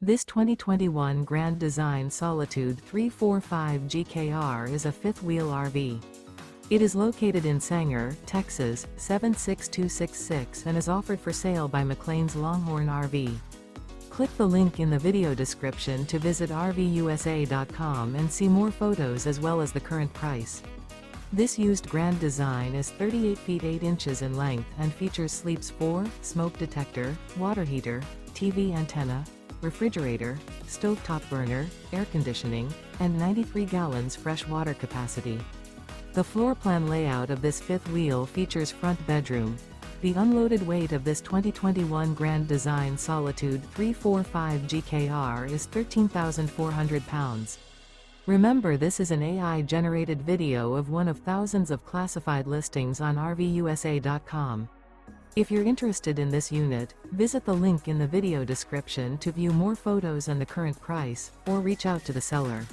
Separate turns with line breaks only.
This 2021 Grand Design Solitude 345 GKR is a fifth-wheel RV. It is located in Sanger, Texas, 76266 and is offered for sale by McClain's Longhorn RV. Click the link in the video description to visit RVUSA.com and see more photos as well as the current price. This used Grand Design is 38 feet 8 inches in length and features sleeps 4, smoke detector, water heater, TV antenna, refrigerator, stovetop burner, air conditioning, and 93 gallons fresh water capacity. The floor plan layout of this fifth wheel features front bedroom. The unloaded weight of this 2021 Grand Design Solitude 345 GKR is 13,400 pounds. Remember, this is an AI-generated video of one of thousands of classified listings on RVUSA.com. If you're interested in this unit, visit the link in the video description to view more photos and the current price, or reach out to the seller.